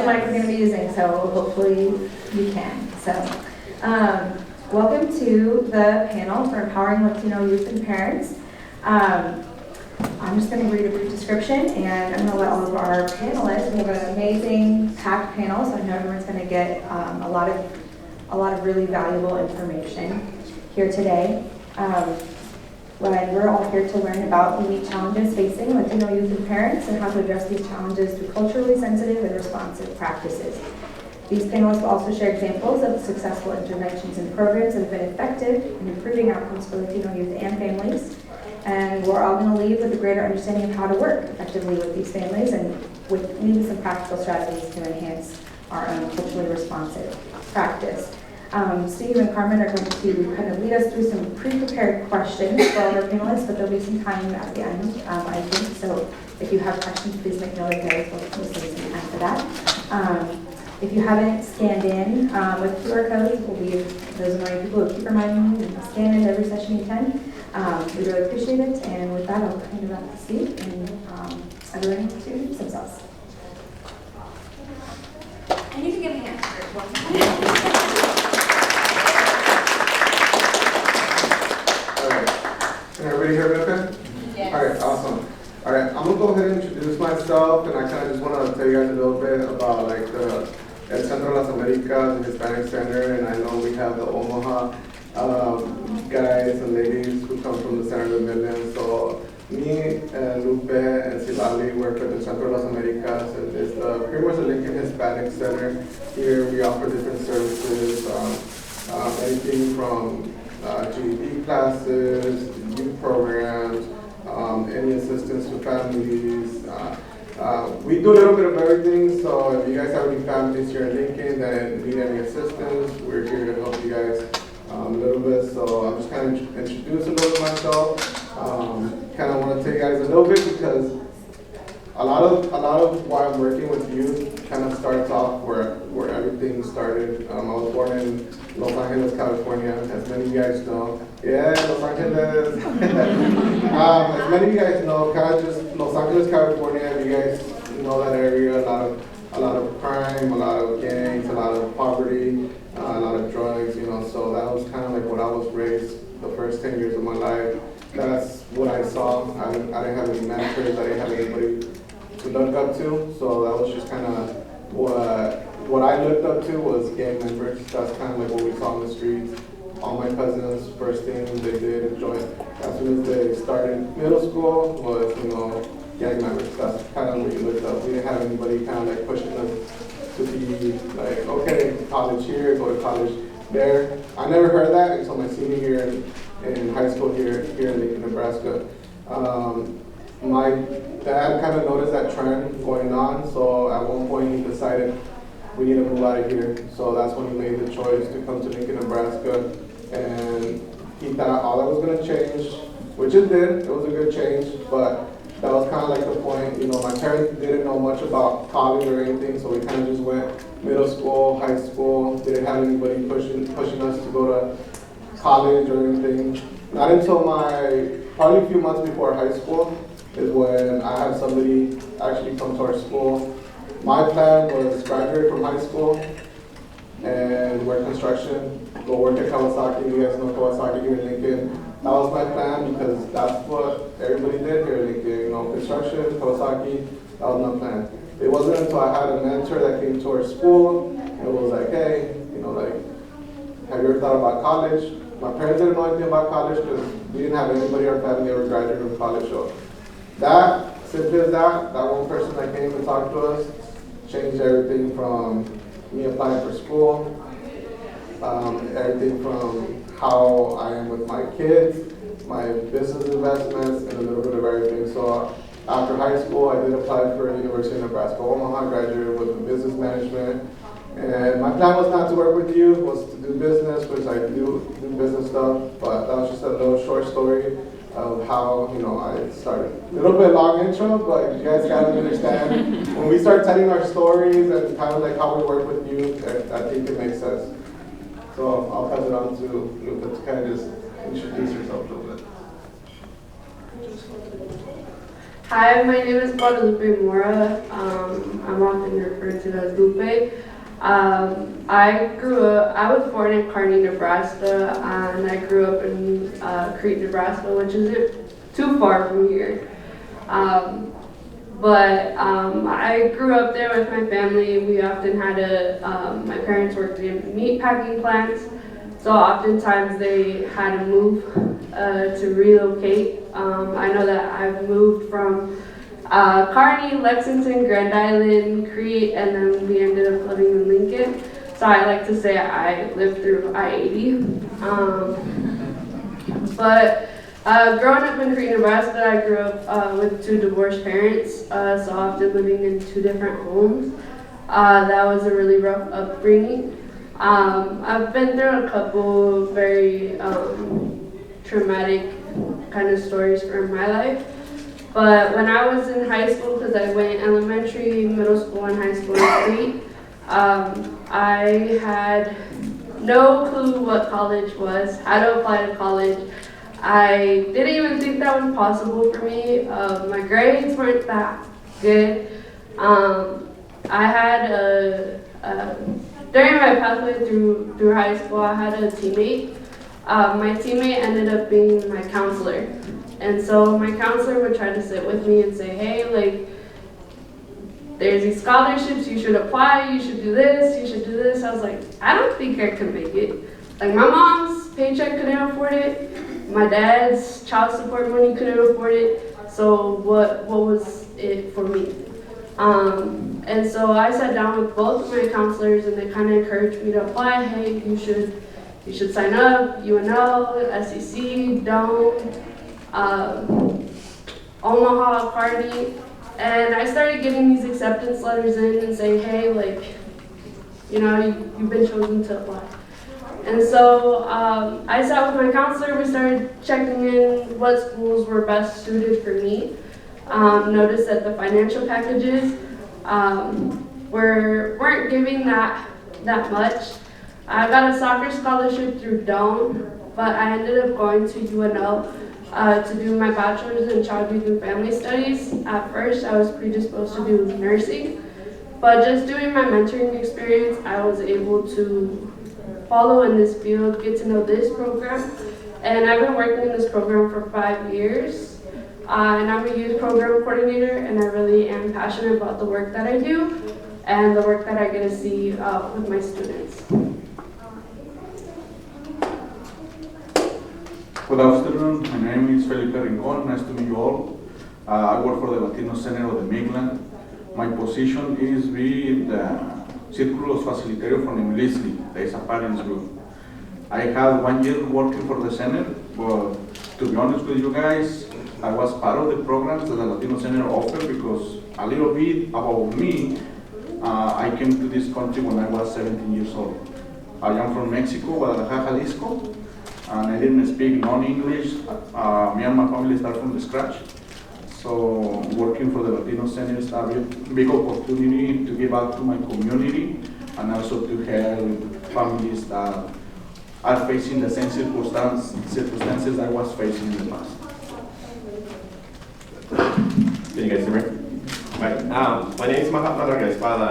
mic we're going to be using, so hopefully you can. So, welcome to the panel for Empowering Latino Youth and Parents. I'm just going to read a brief description, and I'm going to let all of our panelists. We have an amazing packed panel, so I know everyone's going to get a lot of really valuable information here today. We're all here to learn about the unique challenges facing Latino youth and parents and how to address these challenges through culturally sensitive and responsive practices. These panelists will also share examples of successful interventions and programs that have been effective in improving outcomes for Latino youth and families. And we're all going to leave with a greater understanding of how to work effectively with these families and leave with some practical strategies to enhance our own culturally responsive practice. Steve and Carmen are going to kind of lead us through some pre-prepared questions for all our panelists, but there'll be some time at the end, I think. So if you have questions, please make note of those. We'll save some time for that. If you haven't scanned in with QR codes, we'll leave those annoying people who keep reminding you to scan in every session you can. We really appreciate it. And with that, I'll hand it back to Steve and everyone to introduce themselves. I need to give a hand for one time. Can everybody hear me okay? Yes. All right, awesome. All right, I'm gonna go ahead and introduce myself, and I kind of just want to tell you guys a little bit about like the El Centro de las Americas, the Hispanic Center, and I know we have the Omaha guys and ladies who come from the Center of the Midlands. So me and Lupe and Silali work at the Centro de las Americas, and it's pretty much the Lincoln Hispanic Center. Here we offer different services, anything from GED classes, youth programs, any assistance to families. We do a little bit of everything, so if you guys have any families here in Lincoln that need any assistance, we're here to help you guys a little bit. So I'm just kind of introduce a little bit myself. Kind of want to tell you guys a little bit because a lot of why I'm working with youth kind of starts off where everything started. I was born in Los Angeles, California, as many of you guys know. Yeah, Los Angeles. As many of you guys know, kind of just Los Angeles, California. You guys know that area. A lot of crime, a lot of gangs, a lot of poverty, a lot of drugs. So that was kind of like what I was raised the first 10 years of my life. That's what I saw. I didn't have any mentors. I didn't have anybody to look up to. So that was just kind of what I looked up to was gang members. That's kind of like what we saw in the streets. All my cousins, first thing they did is join. As soon as they started middle school was, gang members. That's kind of what you looked up. We didn't have anybody kind of like pushing us to be like, okay, college here, go to college there. I never heard that until my senior year in high school here in Lincoln, Nebraska. My dad kind of noticed that trend going on, so at one point he decided we need to move out of here. So that's when he made the choice to come to Lincoln, Nebraska, and he thought all that was going to change, which it did. It was a good change, but that was kind of like the point. My parents didn't know much about college or anything, so we kind of just went middle school, high school, didn't have anybody pushing us to go to college or anything. Not until probably a few months before high school is when I had somebody actually come to our school. My plan was graduate from high school and work construction, go work at Kawasaki. You guys know Kawasaki here in Lincoln. That was my plan because that's what everybody did here in Lincoln. Construction, Kawasaki, that was my plan. It wasn't until I had a mentor that came to our school and was like, hey, have you ever thought about college? My parents didn't know anything about college because we didn't have anybody in our family ever graduated from college. So that, simply as that one person that came and talked to us changed everything from me applying for school, everything from how I am with my kids, my business investments, and a little bit of everything. So after high school, I did apply for University of Nebraska, Omaha, graduated with business management. And my plan was not to work with you, was to do business, which I do business stuff, but that was just a little short story of how, I started. A little bit long intro, but you guys kind of understand. When we start telling our stories and kind of like how we work with youth, I think it makes sense. So I'll pass it on to Lupe to kind of just introduce yourself a little bit. Hi, my name is Guadalupe Mora. I'm often referred to as Lupe. I was born in Kearney, Nebraska, and I grew up in Crete, Nebraska, which isn't too far from here. But I grew up there with my family. We often had my parents worked in meat packing plants, so oftentimes they had to move to relocate. I know that I've moved from Kearney, Lexington, Grand Island, Crete, and then we ended up living in Lincoln. So I like to say I lived through I-80. But growing up in Crete, Nebraska, I grew up with two divorced parents, so often living in two different homes. That was a really rough upbringing. I've been through a couple very traumatic kind of stories from my life. But when I was in high school, because I went elementary, middle school, and high school in Crete, I had no clue what college was, how to apply to college. I didn't even think that was possible for me. My grades weren't that good. I had during my pathway through high school, I had a teammate. My teammate ended up being my counselor. And so my counselor would try to sit with me and say, hey, like, there's these scholarships, you should apply, you should do this, you should do this. I was like, I don't think I can make it. Like, my mom's paycheck couldn't afford it. My dad's child support money couldn't afford it. So what was it for me? And so I sat down with both of my counselors and they kind of encouraged me to apply. Hey, you should sign up, UNL, SEC, Dome, Omaha, Kearney. And I started getting these acceptance letters in and saying, hey, like, you know, you've been chosen to apply. And so I sat with my counselor, we started checking in what schools were best suited for me. Noticed that the financial packages weren't giving that much. I got a soccer scholarship through Dome, but I ended up going to UNL to do my bachelor's in child, youth, and family studies. At first, I was predisposed to do nursing, but just doing my mentoring experience, I was able to follow in this field, get to know this program, and I've been working in this program for 5 years. And I'm a youth program coordinator, and I really am passionate about the work that I do and the work that I get to see with my students. Good afternoon, my name is Felipe Rincon, nice to meet you all. I work for the Latino Center of the Midland. My position is be the Círculos Facilitator from Imlisli, the ISA Parents Group. I had 1 year working for the center, but to be honest with you guys, I was part of the programs that the Latino Center offered because a little bit about me, I came to this country when I was 17 years old. I am from Mexico, Guadalajara, Jalisco, and I didn't speak non-English. Me and my family started from the scratch. So working for the Latino Center is a big opportunity to give back to my community and also to help families that are facing the same circumstances I was facing in the past. Can you guys hear me? Right. My name is Mahatma Espada,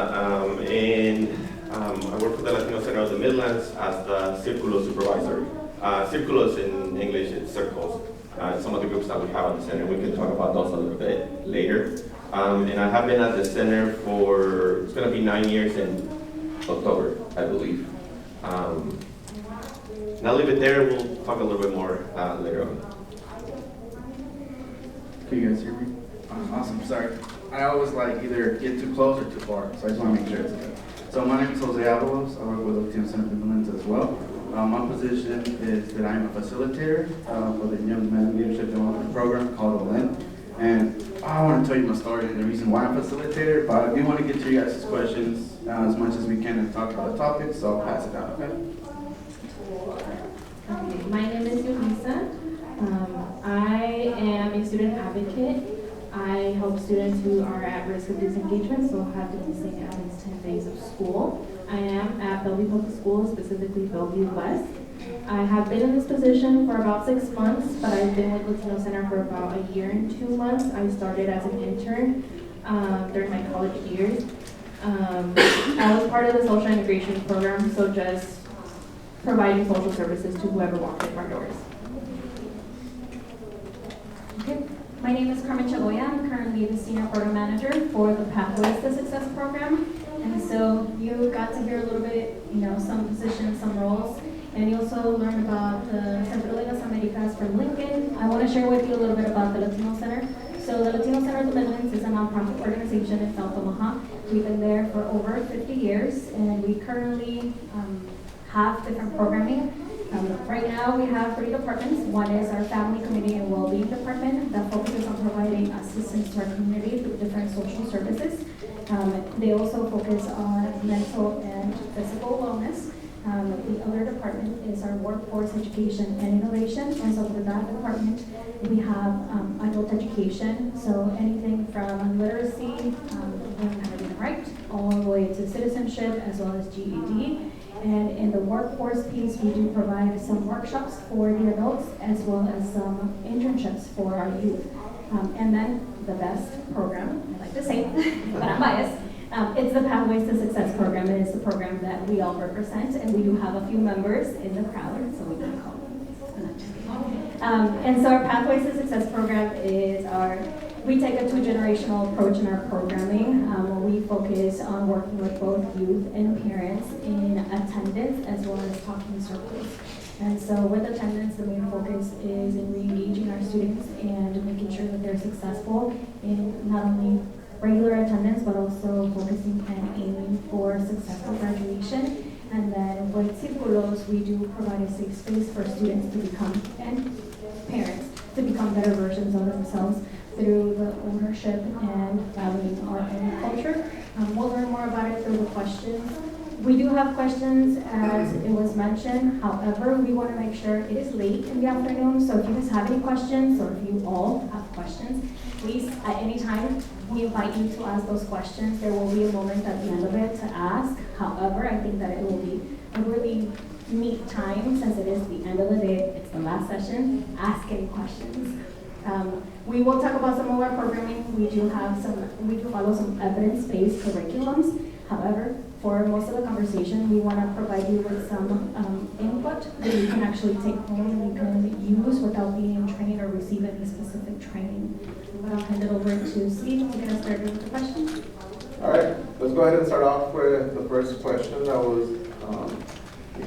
and I work for the Latino Center of the Midlands as the Círculo supervisor. Círculos in English is circles. Some of the groups that we have at the center, we can talk about those a little bit later. And I have been at the center for, it's going to be 9 years in October, I believe. And I'll leave it there. We'll talk a little bit more later on. Can you guys hear me? Awesome, sorry. I always like either get too close or too far, so I just want to make sure it's okay. So my name is Jose Avalos. I work with the Latino Center of Midlands as well. My position is that I'm a facilitator for the Young Men Leadership Development Program called OLEN. And I want to tell you my story and the reason why I'm a facilitator, but I do want to get to you guys' questions as much as we can and talk about the topic, so I'll pass it down, okay? Okay, my name is Yulisa. I am a student advocate. I help students who are at risk of disengagement, so have to be missing at least 10 days of school. I am at Bellevue Public Schools, specifically Bellevue West. I have been in this position for about 6 months, but I've been with Latino Center for about a year and 2 months. I started as an intern during my college years. I was part of the social integration program, so just providing social services to whoever walked in front doors. Okay. My name is Carmen Chagoya. I'm currently the Senior Program Manager for the Pathways to Success program. And so you got to hear a little bit, some positions, some roles, and you also learned about the Centro de las Americas from Lincoln. I want to share with you a little bit about the Latino Center. So the Latino Center of the Midlands is a nonprofit organization in South Omaha. We've been there for over 50 years, and we currently have different programming. Right now, we have 3 departments. One is our Family, Community, and Wellbeing Department that focuses on providing assistance to our community through different social services. They also focus on mental and physical wellness. The other department is our Workforce Education and Innovation. And so for that department, we have adult education. So anything from literacy, learning how to read and write, all the way to citizenship, as well as GED. And in the workforce piece, we do provide some workshops for the adults as well as some internships for our youth. And then the best program, I like to say, but I'm biased, it's the Pathways to Success program. It is the program that we all represent, and we do have a few members in the crowd, so we can call them. I'm not just kidding. And so our Pathways to Success program is we take a 2-generational approach in our programming. We focus on working with both youth and parents in attendance as well as talking circles. And so with attendance, the main focus is in re-engaging our students and making sure that they're successful in not only regular attendance, but also focusing and aiming for successful graduation. And then with Círculos, we do provide a safe space for students to become, and parents, to become better versions of themselves through the ownership and valuing our own culture. We'll learn more about it through the questions. We do have questions, as it was mentioned. However, we want to make sure it is late in the afternoon, so if you guys have any questions, or if you all have questions, please, at any time, we invite you to ask those questions. There will be a moment at the end of it to ask. However, I think that it will be a really neat time, since it is the end of the day, it's the last session. Ask any questions. We will talk about some of our programming. We do follow some evidence-based curriculums. However, for most of the conversation, we want to provide you with some input that you can actually take home and you can use without being trained or receive any specific training. I'll hand it over to Steve to get us started with the questions. All right, let's go ahead and start off with the first question that was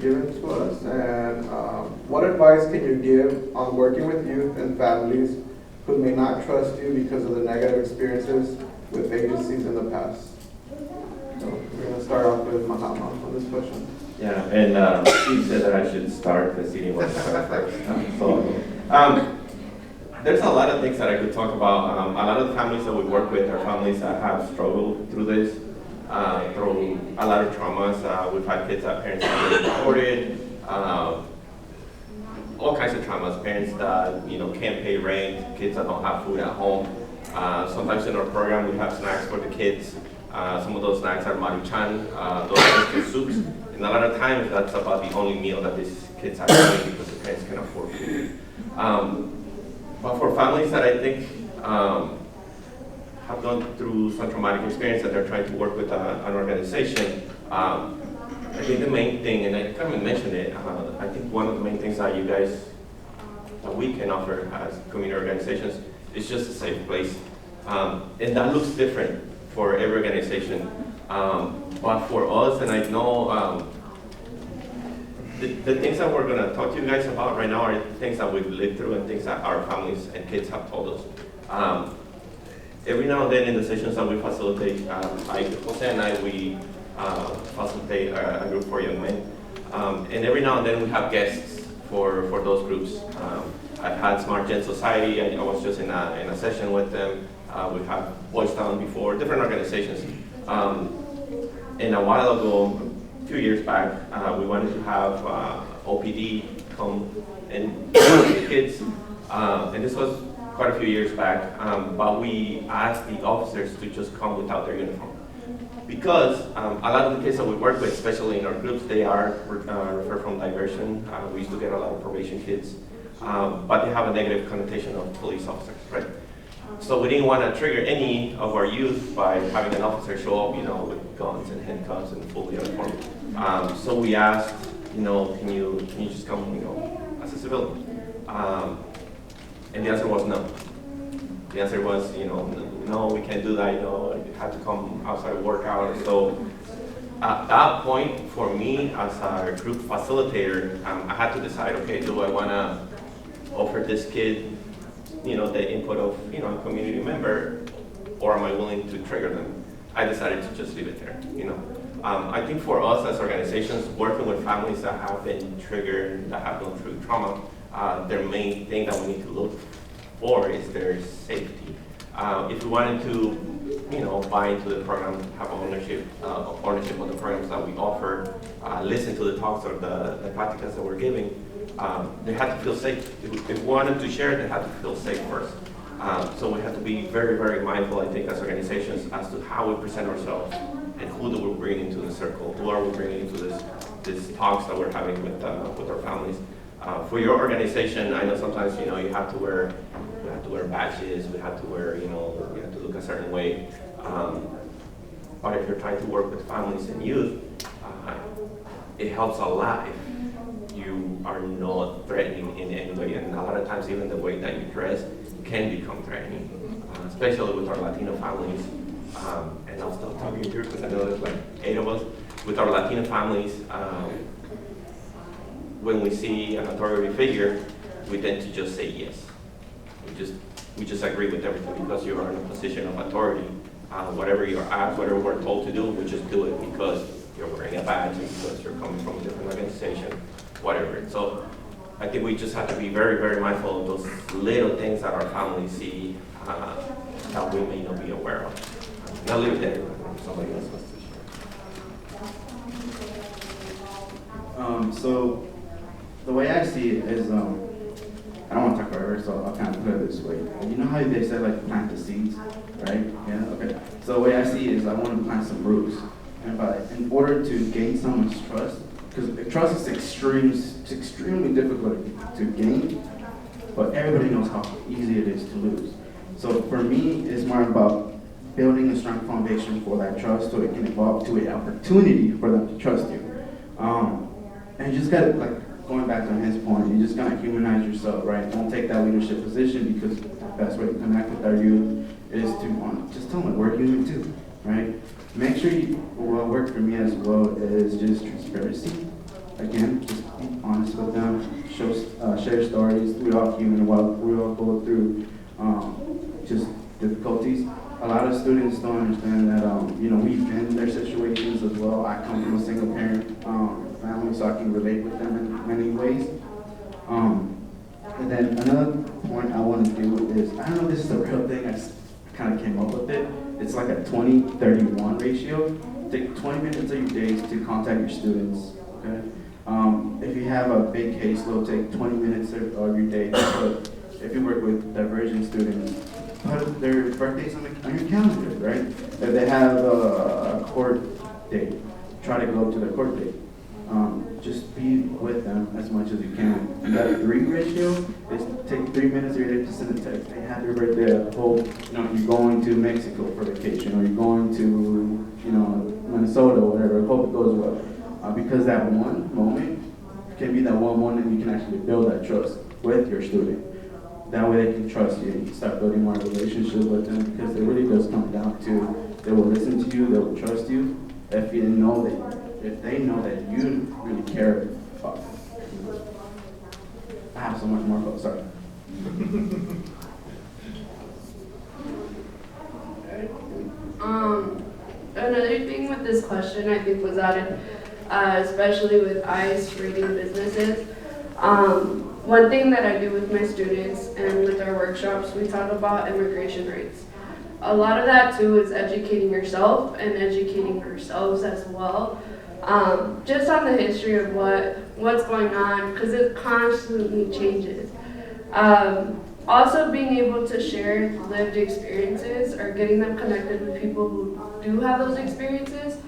given to us. And what advice can you give on working with youth and families who may not trust you because of the negative experiences with agencies in the past? So we're going to start off with Mahatma on this question. Yeah, and Steve said that I should start the city one first. There's a lot of things that I could talk about. A lot of the families that we work with are families that have struggled through this, through a lot of traumas. We've had kids that parents have been deported, all kinds of traumas. Parents that can't pay rent, kids that don't have food at home. Sometimes in our program we have snacks for the kids. Some of those snacks are maruchan, those are soups, and a lot of times that's about the only meal that these kids are having because the parents can afford food. But for families that I think have gone through some traumatic experience that they're trying to work with an organization, I think the main thing, and I kind of mentioned it, I think one of the main things that that we can offer as community organizations is just a safe place. And that looks different for every organization. But for us, and I know the things that we're going to talk to you guys about right now are things that we've lived through and things that our families and kids have told us. Every now and then in the sessions that we facilitate, Jose and I, we facilitate a group for young men. And every now and then we have guests for those groups. I've had Smart Gen Society, I was just in a session with them. We've had Boys Town before, different organizations. And a while ago, a few years back, we wanted to have OPD come and the kids. And this was quite a few years back, but we asked the officers to just come without their uniform. because a lot of the kids that we work with, especially in our groups, they are referred from diversion. We used to get a lot of probation kids, but they have a negative connotation of police officers, right? So we didn't want to trigger any of our youth by having an officer show up, with guns and handcuffs and fully uniformed. So we asked, can you just come, as a civilian? And the answer was no. The answer was, no, we can't do that. You have to come outside of work hours. So at that point, for me as a group facilitator, I had to decide, okay, do I want to offer this kid, the input of, a community member, or am I willing to trigger them? I decided to just leave it there, I think for us as organizations, working with families that have been triggered, that have gone through trauma, their main thing that we need to look for is their safety. If we wanted to, buy into the program, have ownership of the programs that we offer, listen to the talks or the practicas that we're giving, they had to feel safe. If we wanted to share, they had to feel safe first. So we have to be very, very mindful, I think, as organizations, as to how we present ourselves and who do we bring into the circle, who are we bringing into this talks that we're having with our families. For your organization, I know sometimes you have to wear badges, we have to wear we have to look a certain way. But if you're trying to work with families and youth, it helps a lot if you are not threatening in any way. And a lot of times, even the way that you dress can become threatening, especially with our Latino families. And I'll stop talking here because I know there's like 8 of us. With our Latino families, when we see an authority figure, we tend to just say yes. We just agree with everything because you are in a position of authority. Whatever you're asked, whatever we're told to do, we just do it because you're wearing a badge, because you're coming from a different organization, whatever. So I think we just have to be very, very mindful of those little things that our families see that we may not be aware of. And I'll leave it there. Somebody else wants to share. So the way I see it is, I don't want to talk forever, so I'll kind of put it this way. You know how they say like plant the seeds, right? Yeah, okay. So the way I see it is I want to plant some roots. And in order to gain someone's trust, because trust is extremely difficult to gain, but everybody knows how easy it is to lose. So for me, it's more about building a strong foundation for that trust so it can evolve to an opportunity for them to trust you. And you just got to, like, going back to his point, you just got to humanize yourself, right? Don't take that leadership position because the best way to connect with our youth is to just tell them we're human too, right? Make sure what worked for me as well is just transparency. Again, just be honest with them, share stories. We all human, we all go through just difficulties. A lot of students don't understand that, we've been in their situations as well. I come from a single parent family, so I can relate with them in many ways. And then another point I want to do is, I don't know if this is a real thing, I just kind of came up with it. It's like a 20-31 ratio. Take 20 minutes of your days to contact your students, okay? If you have a big caseload, take 20 minutes of your day. If you work with diversion students, put their birthdays on your calendar, right? If they have a court date, try to go to the court date. Just be with them as much as you can. And that 3 ratio is take 3 minutes of your day to send a text. Hey, happy birthday. I hope you're going to Mexico for vacation, or you're going to Minnesota, or whatever. I hope it goes well. Because that one moment can be that one moment you can actually build that trust with your student. That way they can trust you and you start building more relationship with them, because it really does come down to they will listen to you, they will trust you if they know that you really care about them. I have so much more, but sorry. Another thing with this question I think was added, especially with ICE rating businesses. One thing that I do with my students and with our workshops, we talk about immigration rates. A lot of that too is educating yourself and educating yourselves as well. Just on the history of what's going on, because it constantly changes. Also being able to share lived experiences or getting them connected with people who do have those experiences.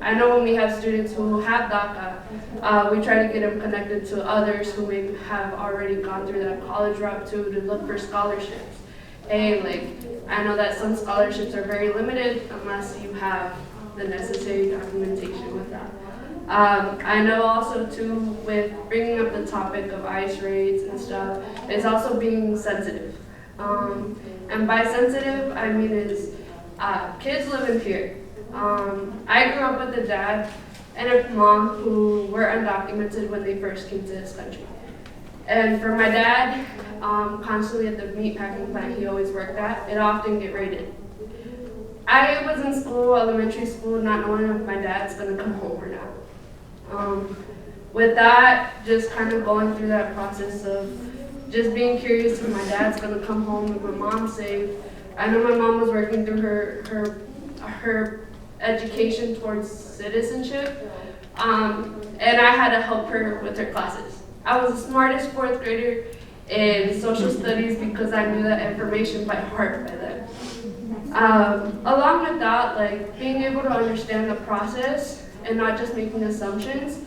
I know when we have students who have DACA, we try to get them connected to others who may have already gone through that college route too, to look for scholarships. And I know that some scholarships are very limited unless you have the necessary documentation with that. I know also too, with bringing up the topic of ICE raids and stuff, is also being sensitive. And by sensitive, I mean kids live in fear. I grew up with a dad and a mom who were undocumented when they first came to this country. And for my dad, constantly at the meat packing plant he always worked at, it often get raided. I was in school, elementary school, not knowing if my dad's gonna come home or not. With that, just kind of going through that process of just being curious if my dad's gonna come home, if my mom's safe. I know my mom was working through her education towards citizenship, and I had to help her with her classes. I was the smartest fourth grader in social studies because I knew that information by heart by then. Along with that, being able to understand the process and not just making assumptions.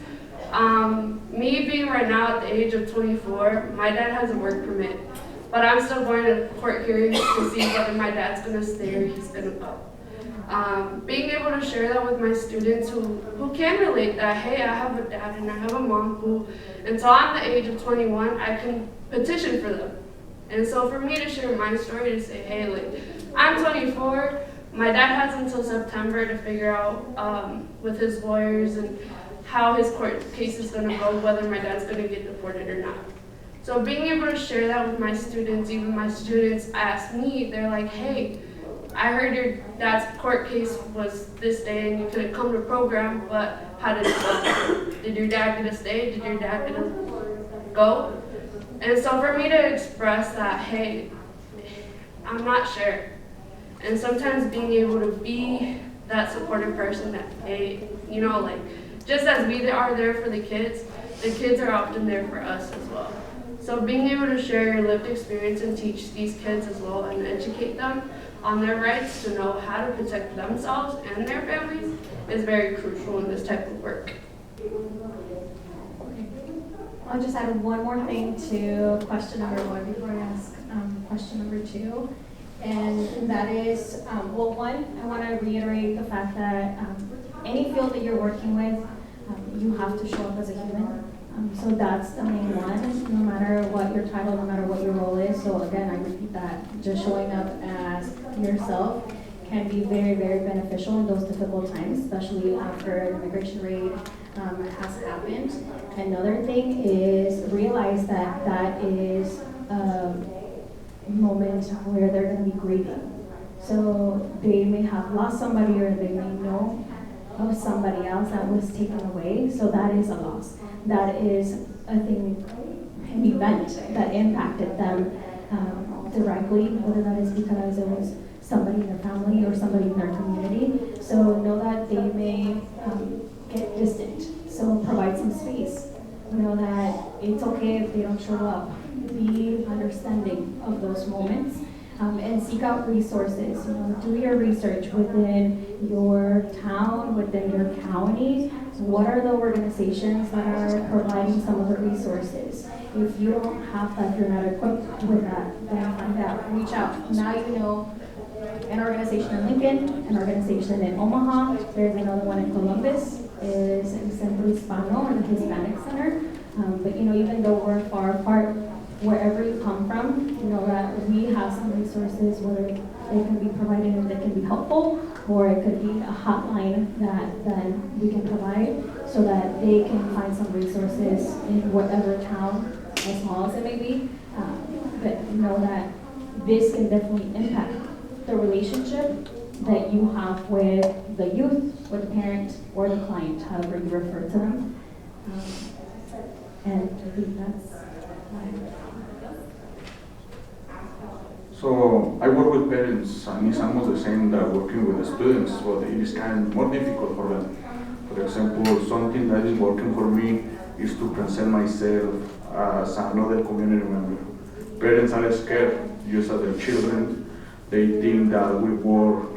Me being right now at the age of 24, my dad has a work permit, but I'm still going to court hearings to see whether my dad's gonna stay or he's gonna go. Being able to share that with my students who can relate that, hey, I have a dad and I have a mom who, until I'm the age of 21, I can petition for them. And so for me to share my story, to say, hey, I'm 24, my dad has until September to figure out with his lawyers and how his court case is gonna go, whether my dad's gonna get deported or not. So being able to share that with my students, even my students ask me, they're like, hey, I heard your dad's court case was this day and you couldn't come to program, but how did it go? Did your dad get to stay? Did your dad get to go? And so for me to express that, hey, I'm not sure. And sometimes being able to be that supportive person that, hey, just as we are there for the kids are often there for us as well. So being able to share your lived experience and teach these kids as well and educate them on their rights to know how to protect themselves and their families is very crucial in this type of work. I'll just add one more thing to question number 1 before I ask question number 2. And that is, one, I want to reiterate the fact that any field that you're working with, you have to show up as a human. So that's the main one, no matter what your title, no matter what your role is. So again, I repeat that, just showing up as yourself can be very, very beneficial in those difficult times, especially after an immigration raid has happened. Another thing is realize that that is a moment where they're going to be grieving. So they may have lost somebody or they may know of somebody else that was taken away. So that is a loss. That is a thing, an event that impacted them directly, whether that is because it was somebody in their family or somebody in their community. So know that they may get distant. So provide some space. Know that it's okay if they don't show up. Be understanding of those moments. And seek out resources. Do your research within your town, within your county. What are the organizations that are providing some of the resources? If you don't have that, you're not equipped with that, then find out, reach out. Now you know an organization in Lincoln, an organization in Omaha, there's another one in Columbus, is in Centro Hispano, and the Hispanic Center. But even though we're far apart, wherever you come from, that we have some resources where they can be provided and that can be helpful, or it could be a hotline that then we can provide so that they can find some resources in whatever town, as small as it may be. But know that this can definitely impact the relationship that you have with the youth, with the parent, or the client, however you refer to them. And I think that's So I work with parents, and it's almost the same that working with the students, but it is kind of more difficult for them. For example, something that is working for me is to present myself as another community member. Parents are scared, just as their children. They think that we work,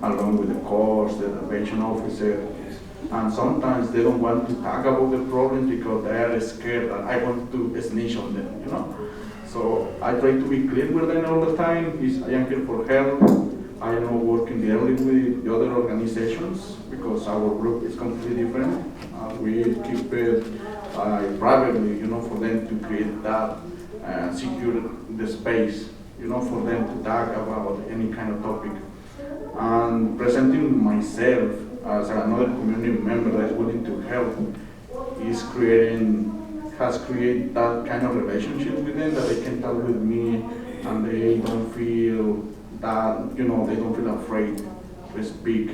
along with the courts, the probation officer, and sometimes they don't want to talk about the problems because they are scared that I want to snitch on them, you know. So I try to be clear with them all the time. I am here for help. I am not working directly with the other organizations because our group is completely different. We keep it privately, you know, for them to create that secure the space, you know, for them to talk about any kind of topic. And presenting myself as another community member that is willing to help has created that kind of relationship with them that they can talk with me and they don't feel that, you know, they don't feel afraid to speak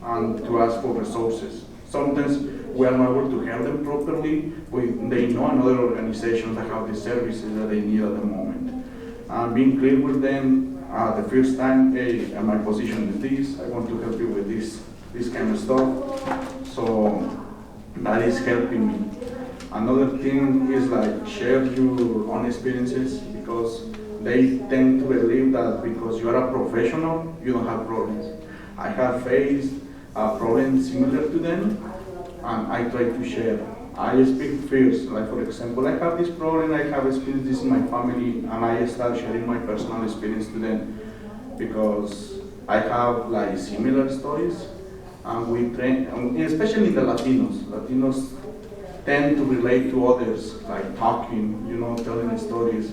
and to ask for resources. Sometimes we are not able to help them properly, but they know another organization that have the services that they need at the moment. And being clear with them the first time, hey, my position is this, I want to help you with this kind of stuff. So that is helping me. Another thing is like share your own experiences because they tend to believe that because you are a professional, you don't have problems. I have faced problems similar to them, and I try to share. I speak first, like for example, I have this problem, I have experienced this in my family, and I start sharing my personal experience to them because I have like similar stories, and we train, especially the Latinos tend to relate to others, like talking, you know, telling stories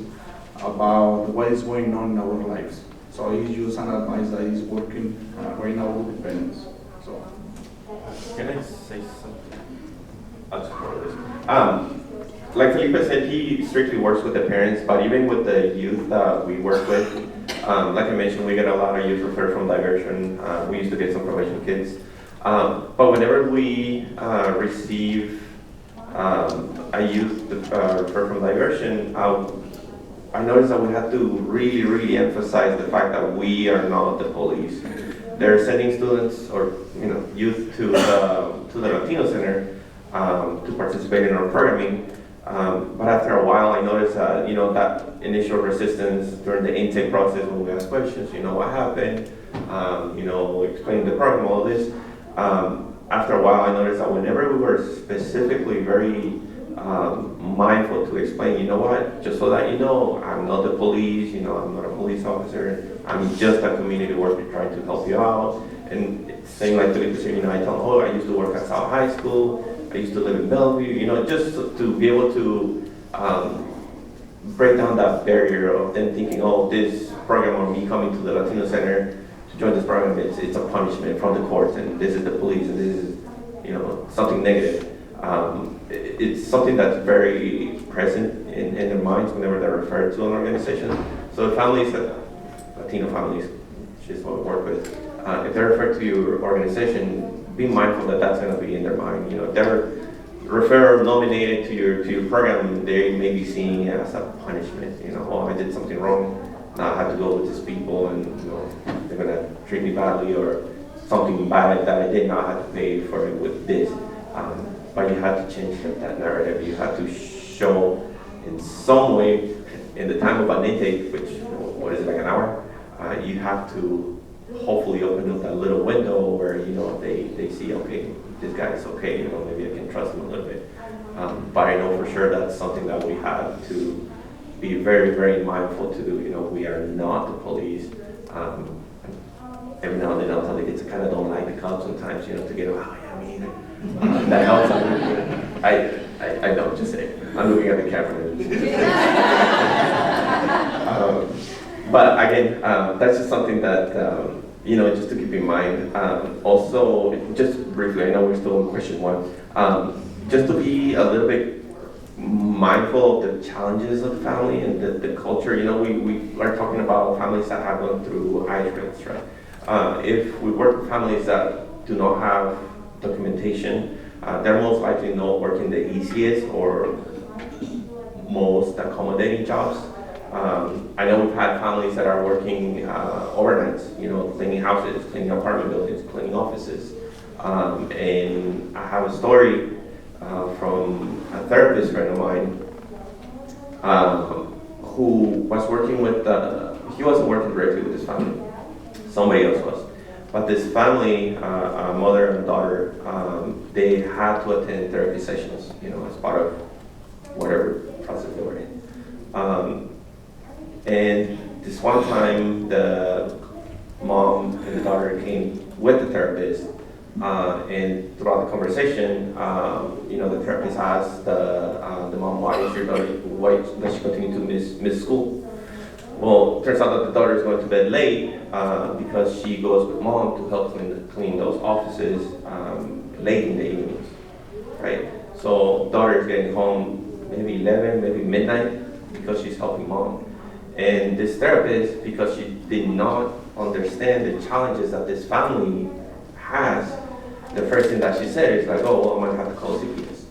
about what is going on in our lives. So it's just an advice that is working right now with the parents. So. Can I say something? I'll just cover this. Like Felipe said, he strictly works with the parents, but even with the youth that we work with, like I mentioned, we get a lot of youth referred from diversion. We used to get some probation kids. But whenever we receive a youth referred from diversion, I noticed that we have to really, really emphasize the fact that we are not the police. They're sending students or youth to the Latino Center to participate in our programming. But after a while, I noticed that that initial resistance during the intake process when we ask questions, what happened, explain the program, all this. After a while, I noticed that whenever we were specifically very mindful to explain, just so that I'm not the police, I'm not a police officer, I'm just a community worker trying to help you out. And saying like Felipe said, I tell them, I used to work at South High School, I used to live in Bellevue, just to be able to break down that barrier of them thinking, this program or me coming to the Latino Center to join this program, it's a punishment from the courts, and this is the police, and this is something negative. It's something that's very present in their minds whenever they're referred to an organization. So families, Latino families, which is what we work with, if they're referred to your organization, be mindful that that's going to be in their mind. If they're referred or nominated to your program, they may be seeing it as a punishment. I did something wrong, now I have to go with these people, and they're going to treat me badly, or something bad that I did not have to pay for it with this. But you have to change that narrative. You have to show in some way, in the time of an intake, which, what is it, like an hour? You have to hopefully open up that little window where, they see, okay, this guy is okay, maybe I can trust him a little bit. But I know for sure that's something that we have to be very, very mindful to do. We are not the police. Every now and then I'll tell the kids I kind of don't like the cops sometimes, to get them, me either. That helps. I don't, just say it. I'm looking at the camera. But again, that's just something that, just to keep in mind. Also, just briefly, I know we're still in question 1, just to be a little bit mindful of the challenges of family and the culture. We are talking about families that have gone through IHRs, right? If we work with families that do not have documentation, they're most likely not working the easiest or most accommodating jobs. I know we've had families that are working overnights, cleaning houses, cleaning apartment buildings, cleaning offices. And I have a story from a therapist friend of mine who was working with, he wasn't working directly with his family, somebody else was. But this family, mother and daughter, they had to attend therapy sessions, as part of whatever process they were in. And this one time, the mom and the daughter came with the therapist, and throughout the conversation, the therapist asked the mom, why does she continue to miss school? Well, it turns out that the daughter is going to bed late because she goes with mom to help clean those offices late in the evenings, right? So daughter is getting home maybe 11, maybe midnight because she's helping mom. And this therapist, because she did not understand the challenges that this family has, the first thing that she said is like, oh, well, I'm gonna have to call CPS.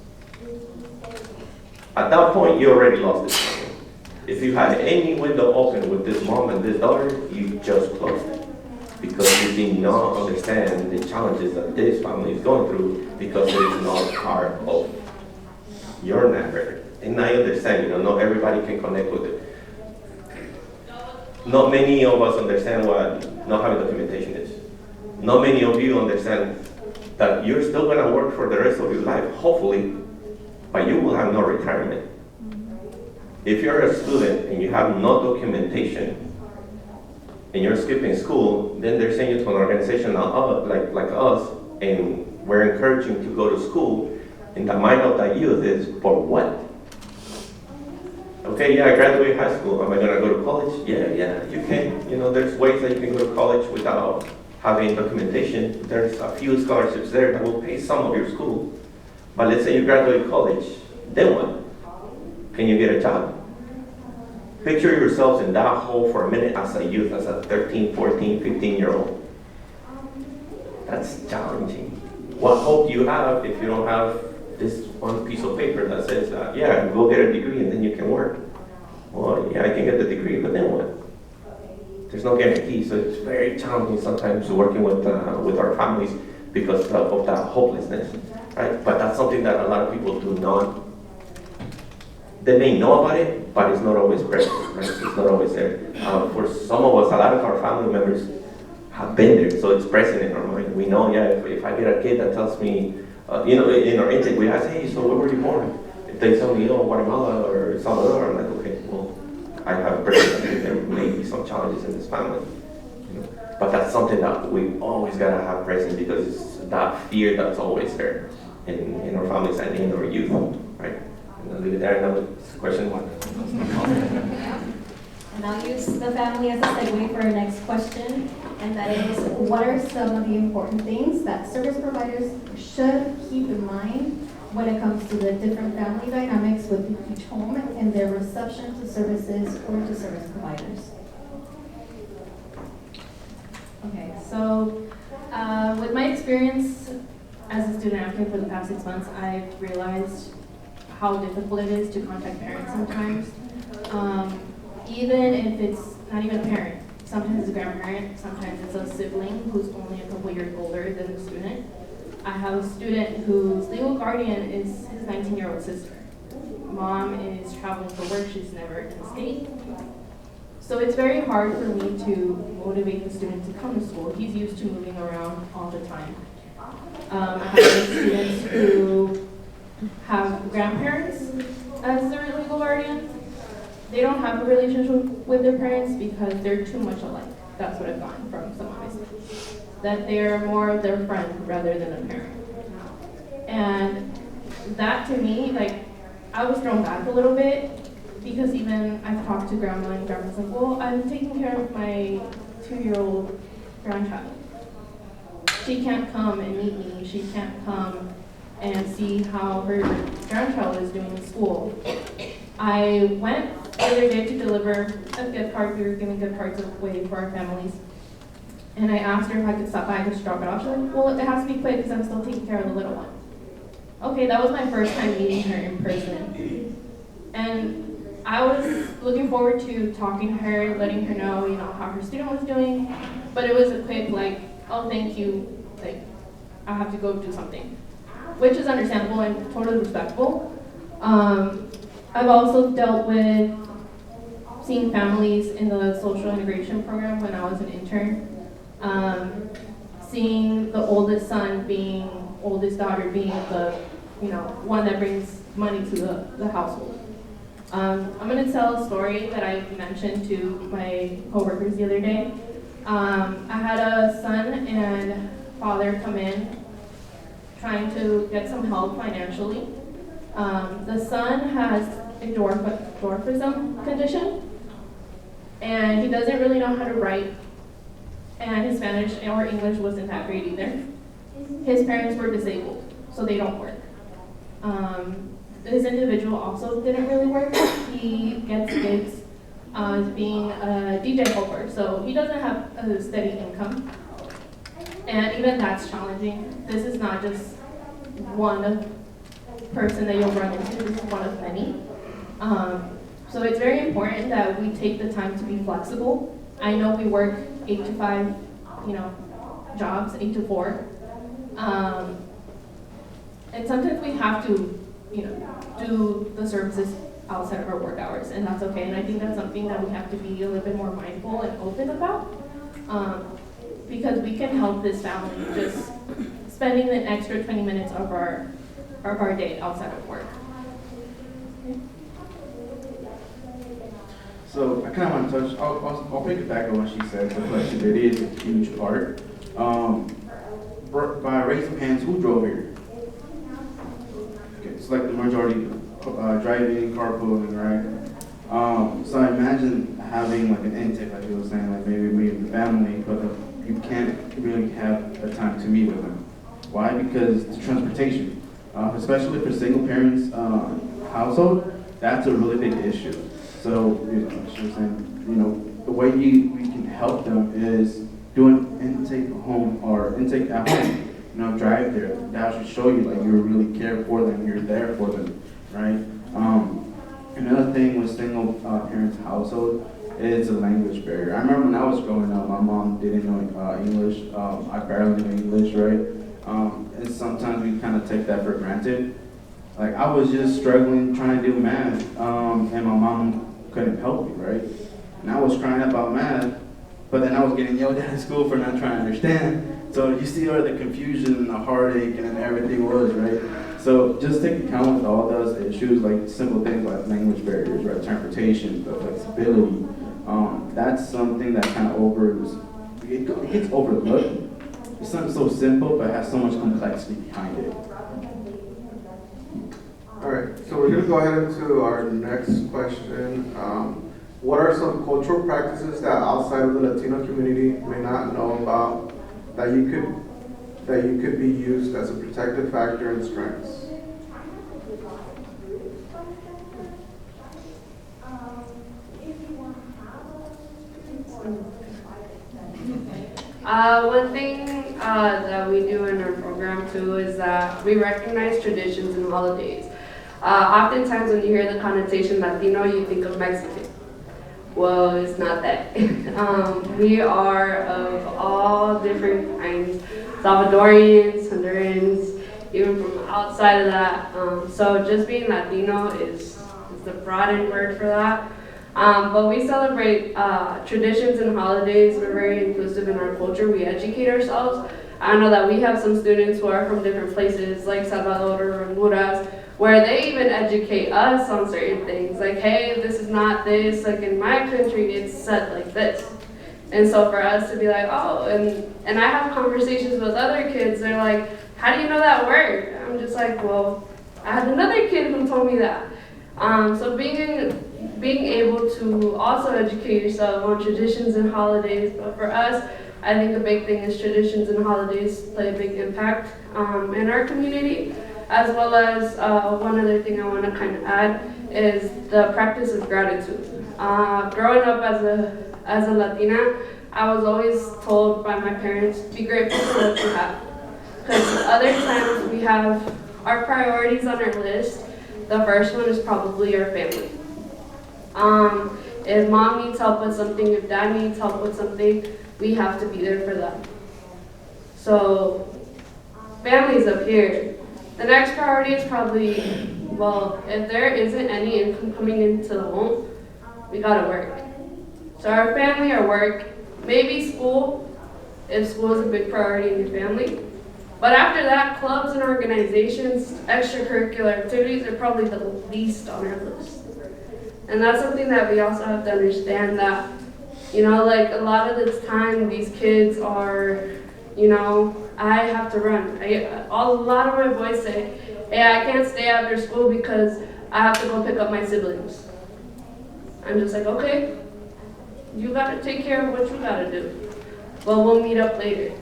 At that point, you already lost this family. If you had any window open with this mom and this daughter, you just closed it. Because you did not understand the challenges that this family is going through because it is not part of your neighborhood. And I understand, not everybody can connect with it. Not many of us understand what not having documentation is. Not many of you understand that you're still going to work for the rest of your life, hopefully, but you will have no retirement. If you're a student and you have no documentation and you're skipping school, then they're sending you to an organization like us, and we're encouraging you to go to school, and the mind of that youth is, for what? Okay, yeah, I graduated high school. Am I going to go to college? Yeah, you can. There's ways that you can go to college without having documentation. There's a few scholarships there that will pay some of your school. But let's say you graduate college, then what? Can you get a job? Picture yourselves in that hole for a minute as a youth, as a 13, 14, 15-year-old. That's challenging. What hope do you have if you don't have this one piece of paper that says, yeah, go get a degree and then you can work? Well, yeah, I can get the degree, but then what? There's no guarantee, so it's very challenging sometimes working with our families because of that hopelessness, right? But that's something that a lot of people do not. They may know about it, but it's not always present, right? It's not always there. For some of us, a lot of our family members have been there, so it's present in our mind. We know, yeah, if I get a kid that tells me, in our intake, we ask, hey, so where were you born? If they tell me, Guatemala or Salvador, I'm like, okay, well, I have a person that there may be some challenges in this family. But that's something that we always gotta have present because it's that fear that's always there in our families and in our youth, right? And I'll leave it there. Now, question one. And I'll use the family as a segue for our next question, and that is, what are some of the important things that service providers should keep in mind when it comes to the different family dynamics within each home and their reception to services or to service providers? Okay, so with my experience as a student actor for the past 6 months, I've realized how difficult it is to contact parents sometimes. Even if it's not even a parent, sometimes it's a grandparent, sometimes it's a sibling who's only a couple years older than the student. I have a student whose legal guardian is his 19-year-old sister. Mom is traveling for work, she's never in the state. So it's very hard for me to motivate the student to come to school. He's used to moving around all the time. I have students who have grandparents as their legal guardians. They don't have a relationship with their parents because they're too much alike. That's what I've gotten from some of my students. That they're more of their friend rather than a parent. And that to me, I was thrown back a little bit because even I've talked to grandma and grandma's like, well, I'm taking care of my 2-year-old grandchild. She can't come and meet me. She can't come and see how her grandchild is doing in school. I went the other day to deliver a gift card. We were giving gift cards away for our families. And I asked her if I could stop by and just drop it off. She's like, well, it has to be quick because I'm still taking care of the little one. Okay, that was my first time meeting her in person. And I was looking forward to talking to her, letting her know, how her student was doing. But it was a quick, oh, thank you. I have to go do something. Which is understandable and totally respectable. I've also dealt with seeing families in the social integration program when I was an intern. seeing the oldest son being, oldest daughter being the, one that brings money to the household. I'm going to tell a story that I mentioned to my coworkers the other day. I had a son and father come in trying to get some help financially. The son has a dwarfism condition, and he doesn't really know how to write, and his Spanish or English wasn't that great either. His parents were disabled, so they don't work. This individual also didn't really work. He gets gigs being a DJ helper, so he doesn't have a steady income. And even that's challenging. This is not just one person that you'll run into, this is one of many. So it's very important that we take the time to be flexible. I know we work 8 to 5, jobs, 8 to 4. And sometimes we have to, do the services outside of our work hours, and that's okay. And I think that's something that we have to be a little bit more mindful and open about, because we can help this family just spending the extra 20 minutes of our day outside of work. So I kind of want to touch, I'll pick it back on what she said, the flexibility is a huge part. By raise of hands, who drove here? Okay, it's like the majority driving, carpooling, right? So I imagine having like an intake, like you were saying, like maybe meeting the family, but you can't really have a time to meet with them. Why? Because the transportation, especially for single parents household, that's a really big issue. So, she was saying, the way we can help them is doing intake home or intake at home. Drive there. That should show you like you really care for them, you're there for them, right? Another thing with single parents household is a language barrier. I remember when I was growing up, my mom didn't know English. I barely knew English, right? And sometimes we kind of take that for granted. Like I was just struggling trying to do math, and my mom couldn't help me, right? And I was crying about math, but then I was getting yelled at school for not trying to understand. So you see where the confusion and the heartache and everything was, right? So just take account with all those issues, like simple things like language barriers, right? Transportation, the flexibility. That's something that kind of it gets overlooked. It's something so simple, but has so much complexity behind it. All right, so we're going to go ahead into our next question. What are some cultural practices that outside of the Latino community may not know about that you could be used as a protective factor and strengths? One thing that we do in our program too is that we recognize traditions and holidays. Oftentimes when you hear the connotation Latino, you think of Mexican. Well, it's not that. We are of all different kinds, Salvadorians, Hondurans, even from outside of that. So just being Latino is the broadened word for that. But we celebrate traditions and holidays. We're very inclusive in our culture. We educate ourselves. I know that we have some students who are from different places like Salvador or Honduras, where they even educate us on certain things. Like, hey, this is not this. Like in my country, it's said like this. And so for us to be like, oh, and I have conversations with other kids. They're like, how do you know that word? I'm just like, well, I had another kid who told me that. So being able to also educate yourself on traditions and holidays, but for us, I think a big thing is traditions and holidays play a big impact in our community, as well as one other thing I want to kind of add is the practice of gratitude. Growing up as a Latina, I was always told by my parents, be grateful for what you have. Because other times we have our priorities on our list. The first one is probably our family. If mom needs help with something, if dad needs help with something, we have to be there for them. So, family's up here. The next priority is probably, well, if there isn't any income coming into the home, we gotta work. So our family, our work, maybe school, if school is a big priority in your family. But after that, clubs and organizations, extracurricular activities are probably the least on our list. And that's something that we also have to understand, that, you know, like a lot of the time these kids are, you know, I have to run. A lot of my boys say, hey, I can't stay after school because I have to go pick up my siblings. I'm just like, okay, you gotta take care of what you gotta do. Well, we'll meet up later.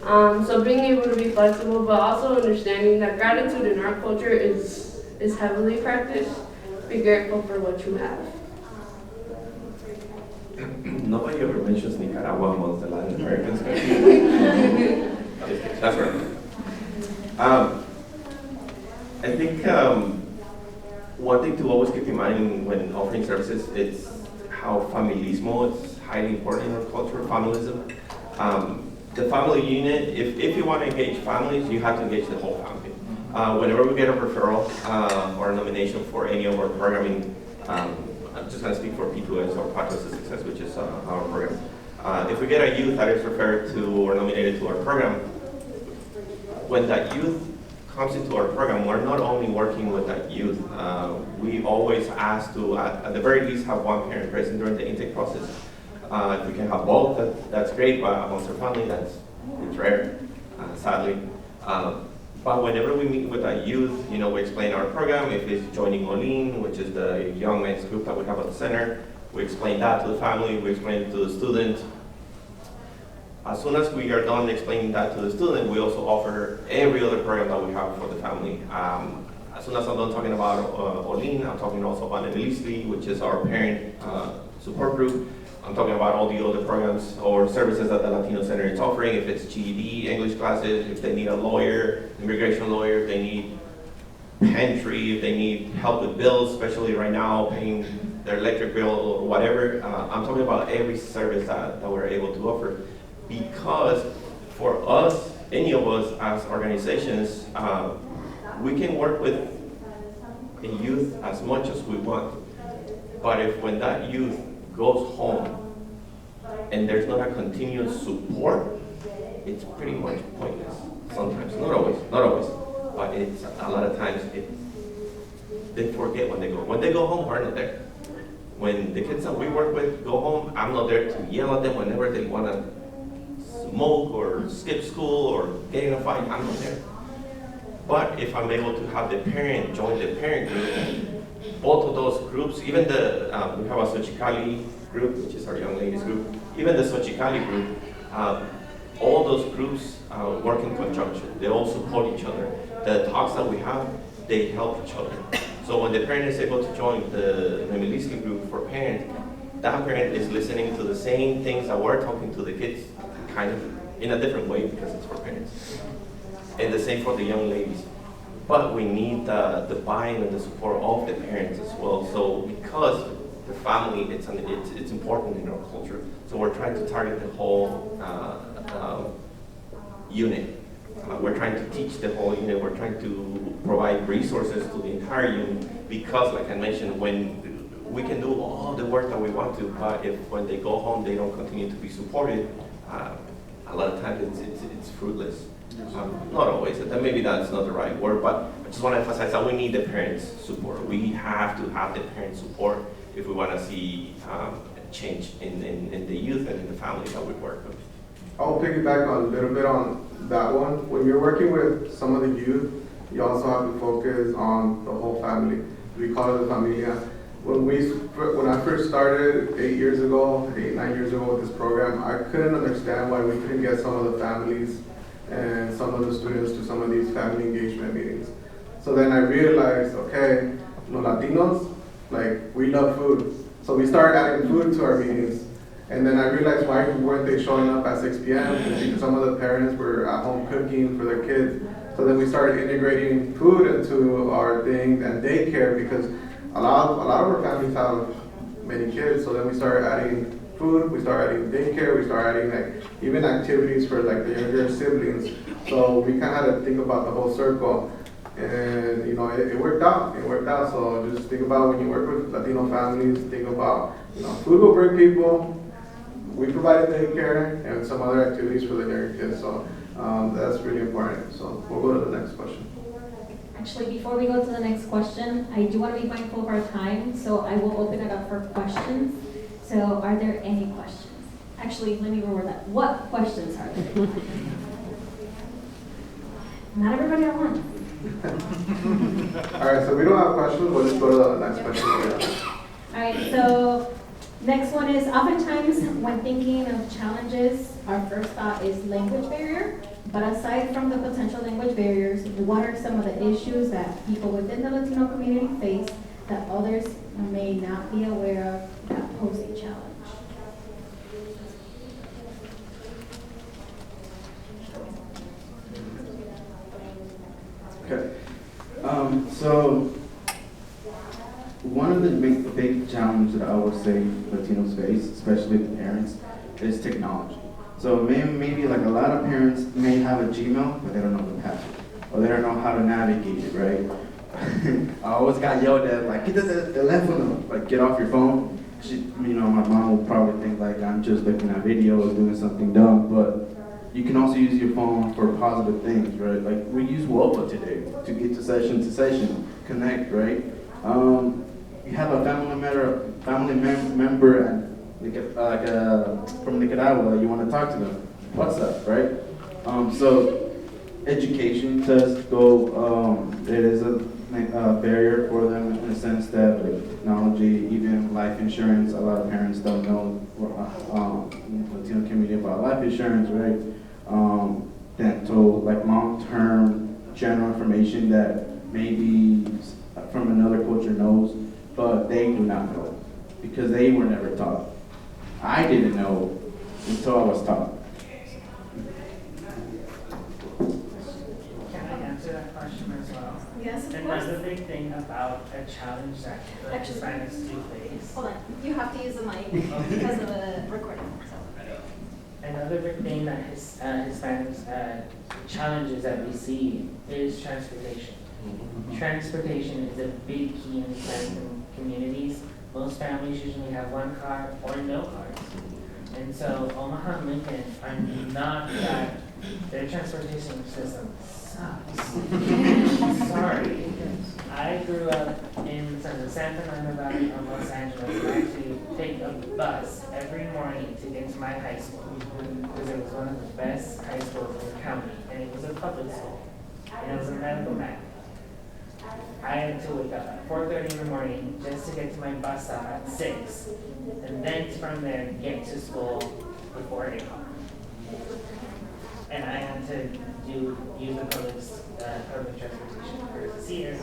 So being able to be flexible, but also understanding that gratitude in our culture is heavily practiced. Be grateful for what you have. Nobody ever mentions Nicaragua amongst the Latin Americans. That's right. I think one thing to always keep in mind when offering services is how familismo is highly important in our culture, familism. The family unit, if you want to engage families, you have to engage the whole family. Whenever we get a referral or a nomination for any of our programming, I'm just going to speak for P2S or Pathways to Success, which is our program. If we get a youth that is referred to or nominated to our program, when that youth comes into our program, we're not only working with that youth, we always ask to, at the very least, have one parent present during the intake process. If we can have both, that's great, but amongst our family, it's rare, sadly. But whenever we meet with a youth, you know, we explain our program. If it's joining Olin, which is the young men's group that we have at the center, we explain that to the family, we explain it to the student. As soon as we are done explaining that to the student, we also offer every other program that we have for the family. As soon as I'm done talking about Olin, I'm talking also about Elisli, which is our parent support group. I'm talking about all the other programs or services that the Latino Center is offering, if it's GED, English classes, if they need a lawyer, immigration lawyer, if they need pantry, if they need help with bills, especially right now, paying their electric bill or whatever. I'm talking about every service that we're able to offer. Because for us, any of us as organizations, we can work with a youth as much as we want. But if when that youth goes home and there's not a continuous support, it's pretty much pointless. Sometimes, not always, but it's a lot of times they forget when they go. When they go home, we're not there. When the kids that we work with go home, I'm not there to yell at them whenever they want to smoke or skip school or get in a fight. I'm not there. But if I'm able to have the parent join the parent group, both of those groups, even the, we have a Xochicali group, which is our young ladies group, even the Xochicali group, all those groups work in conjunction. They all support each other. The talks that we have, they help each other. So when the parent is able to join the Milisli group for parent, that parent is listening to the same things that we're talking to the kids, kind of in a different way because it's for parents. And the same for the young ladies. But we need the buy-in and the support of the parents as well. So because the family, it's important in our culture. So we're trying to target the whole unit. We're trying to teach the whole unit. We're trying to provide resources to the entire unit because, like I mentioned, when we can do all the work that we want to, but if when they go home they don't continue to be supported, a lot of times it's fruitless. Not always, and maybe that's not the right word, but I just want to emphasize that we need the parents' support. We have to have the parents' support if we want to see change in the youth and in the families that we work with. I'll piggyback a little bit on that one. When you're working with some of the youth, you also have to focus on the whole family. We call it the familia. When I first started 9 years ago with this program, I couldn't understand why we couldn't get some of the families and some of the students to some of these family engagement meetings. So then I realized, okay, Latinos, like, we love food. So we started adding food to our meetings. And then I realized why weren't they showing up at 6 p.m. because some of the parents were at home cooking for their kids. So then we started integrating food into our thing and daycare because a lot of our families have many kids. So then we started adding food, we started adding daycare, we started adding like even activities for like the younger siblings. So we kind of had to think about the whole circle. And you know, it worked out. It worked out. So just think about when you work with Latino families, think about, you know, food will bring people, we provided daycare and some other activities for the hearing kids, so that's really important. So we'll go to the next question. Actually, before we go to the next question, I do want to be mindful of our time, so I will open it up for questions. So are there any questions? Actually, let me reword that. What questions are there? Not everybody at once. All right, so we don't have questions. We'll just go to the next question. All right, so next one is oftentimes when thinking of challenges, our first thought is language barrier. But aside from the potential language barriers, what are some of the issues that people within the Latino community face that others may not be aware of that pose a challenge? Okay. So one of the big challenges that I would say Latinos face, especially the parents, is technology. So maybe like a lot of parents may have a Gmail, but they don't know the password, or they don't know how to navigate it, right? I always got yelled at, like, get the telephone, like, get off your phone. My mom will probably think like I'm just looking at videos, doing something dumb, but you can also use your phone for positive things, right? Like we use WOPA today to get to session, connect, right? You have a family member and from Nicaragua, you want to talk to them. What's up, right? So education does go. It is a barrier for them in the sense that like, technology, even life insurance. A lot of parents don't know Latino community about life insurance, right? Dental, like long-term general information that maybe from another culture knows, but they do not know because they were never taught. I didn't know until I was taught. Can I answer that question as well? Yes, of course. Another big thing about a challenge that Hispanics do face. Hold on, you have to use the mic because of the recording. Another big thing that Hispanics challenges that we see is transportation. Transportation is a big key in Hispanic communities. Most families usually have one car or no cars. And so Omaha and Lincoln are not that, their transportation system sucks. Sorry. I grew up in the San Fernando Valley of Los Angeles, and I actually take a bus every morning to get to my high school because it was one of the best high schools in the county, and it was a public school, and it was a medical mag. I had to wake up at 4:30 in the morning just to get to my bus stop at 6, and then from there get to school before 8 o'clock. And I had to use the public transportation for Cedars.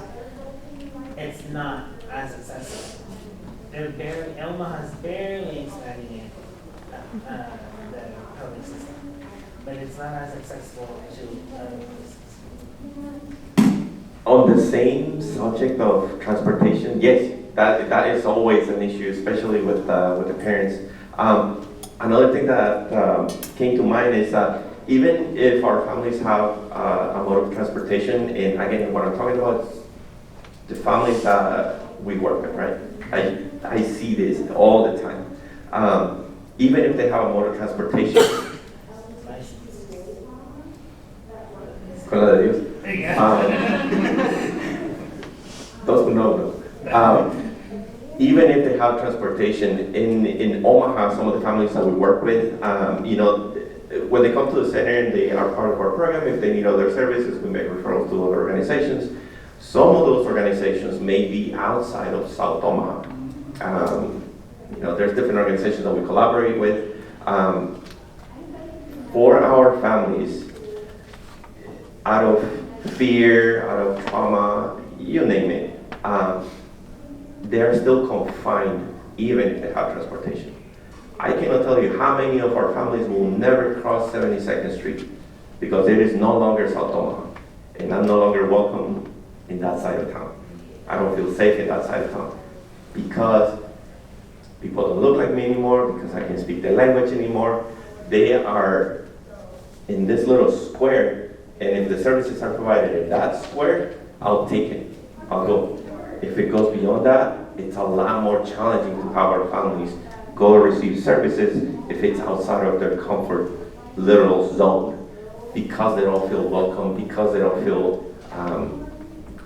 It's not as accessible. Omaha's barely expanding the public system, but it's not as accessible to other places. On the same subject of transportation, yes, that is always an issue, especially with the parents. Another thing that came to mind is that even if our families have a mode of transportation, and again, what I'm talking about is the families that we work with, right? I see this all the time. Even if they have a mode of transportation, con la de Dios. Those who know. Even if they have transportation in Omaha, some of the families that we work with, when they come to the center and they are part of our program, if they need other services, we make referrals to other organizations. Some of those organizations may be outside of South Omaha. There's different organizations that we collaborate with. For our families, out of fear, out of trauma, you name it, they're still confined even if they have transportation. I cannot tell you how many of our families will never cross 72nd Street because it is no longer South Omaha, and I'm no longer welcome in that side of town. I don't feel safe in that side of town because people don't look like me anymore, because I can't speak their language anymore. They are in this little square, and if the services are provided in that square, I'll take it. I'll go. If it goes beyond that, it's a lot more challenging to have our families go receive services if it's outside of their comfort literal zone, because they don't feel welcome, because they don't feel,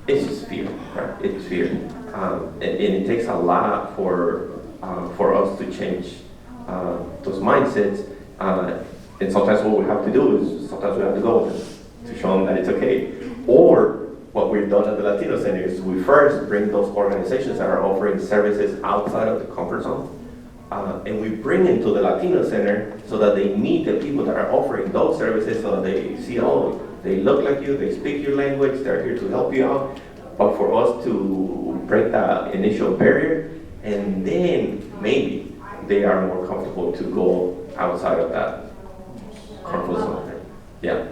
it's just fear, right? It's fear. And it takes a lot for us to change those mindsets. And sometimes what we have to do is sometimes we have to go with them to show them that it's okay. Or what we've done at the Latino Center is we first bring those organizations that are offering services outside of the comfort zone, and we bring them to the Latino Center so that they meet the people that are offering those services, so that they see, oh, they look like you, they speak your language, they're here to help you out. But for us to break that initial barrier, and then maybe they are more comfortable to go outside of that comfort zone. Yeah.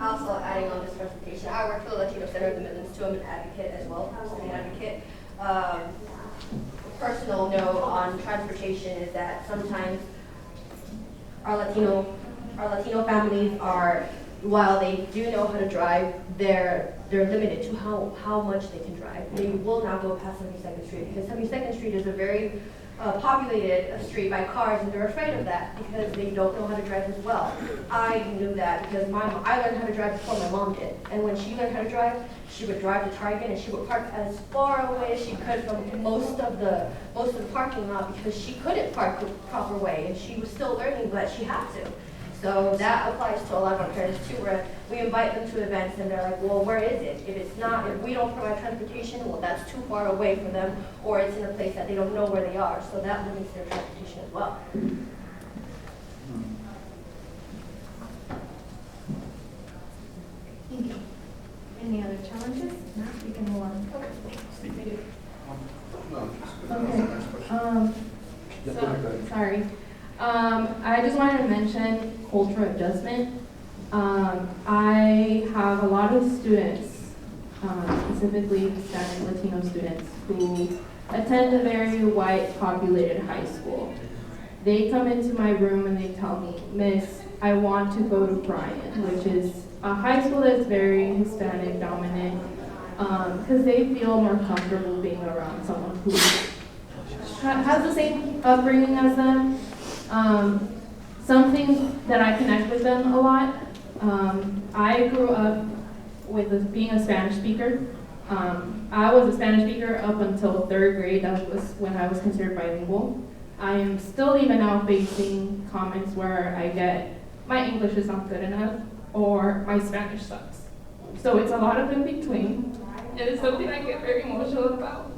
Also adding on this presentation, I work for the Latino Center of the Midlands too. I'm an advocate as well, an advocate. Personal note on transportation is that sometimes our Latino families are, while they do know how to drive, they're limited to how much they can drive. They will not go past 72nd Street because 72nd Street is a very populated street by cars, and they're afraid of that because they don't know how to drive as well. I knew that because I learned how to drive before my mom did, and when she learned how to drive, she would drive to Target and she would park as far away as she could from most of the parking lot because she couldn't park the proper way, and she was still learning, but she had to. So that applies to a lot of our parents too, where we invite them to events and they're like, well, where is it? If we don't provide transportation, well, that's too far away from them, or it's in a place that they don't know where they are. So that limits their transportation as well. Thank you. Any other challenges? No, we can move on. Okay. Sorry. I just wanted to mention cultural adjustment. I have a lot of students, specifically Hispanic Latino students, who attend a very white populated high school. They come into my room and they tell me, Miss, I want to go to Bryan, which is a high school that's very Hispanic dominant, because they feel more comfortable being around someone who has the same upbringing as them. Something that I connect with them a lot. I grew up with being a Spanish speaker. I was a Spanish speaker up until 3rd grade. That was when I was considered bilingual. I am still even now facing comments where I get, my English is not good enough, or my Spanish sucks. So it's a lot of in between. And it's something I get very emotional about.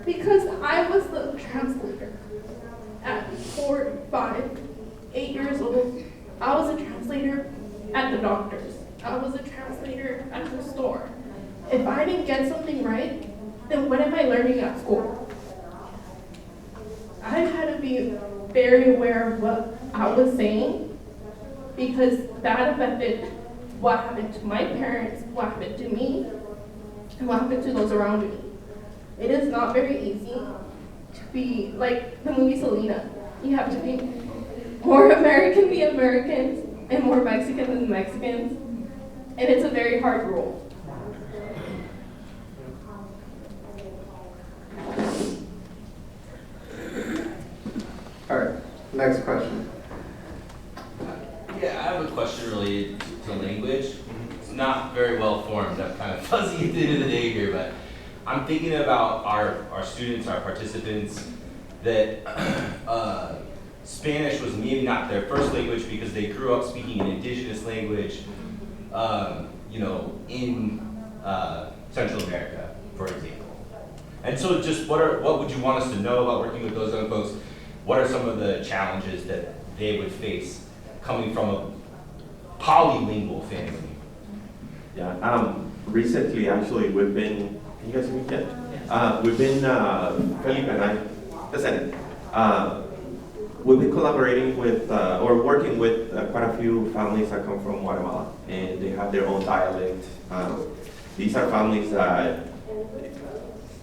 Because I was the translator at 4, 5, 8 years old. I was a translator at the doctor's. I was a translator at the store. If I didn't get something right, then what am I learning at school? I had to be very aware of what I was saying, because that affected what happened to my parents, what happened to me, and what happened to those around me. It is not very easy to be like the movie Selena. You have to be more American than Americans and more Mexican than Mexicans. And it's a very hard role. All right, next question. Yeah, I have a question related to language. It's not very well formed. I'm kind of fuzzy at the end of the day here, but I'm thinking about our students, our participants, that Spanish was maybe not their first language because they grew up speaking an indigenous language, in Central America, for example. And so just what would you want us to know about working with those young folks? What are some of the challenges that they would face coming from a polylingual family? Yeah, recently actually we've been, can you guys hear me yet? We've been, Felipe and I, listen, we've been collaborating with, or working with quite a few families that come from Guatemala, and they have their own dialect. These are families that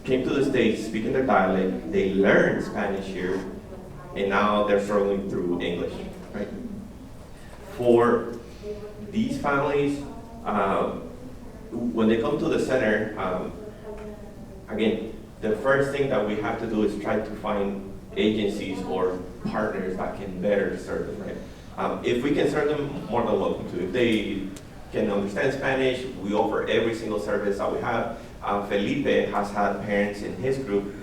came to the States speaking their dialect, they learned Spanish here, and now they're struggling through English, right? For these families, when they come to the center, again, the first thing that we have to do is try to find agencies or partners that can better serve them, right? If we can serve them, more than welcome to. If they can understand Spanish, we offer every single service that we have. Felipe has had parents in his group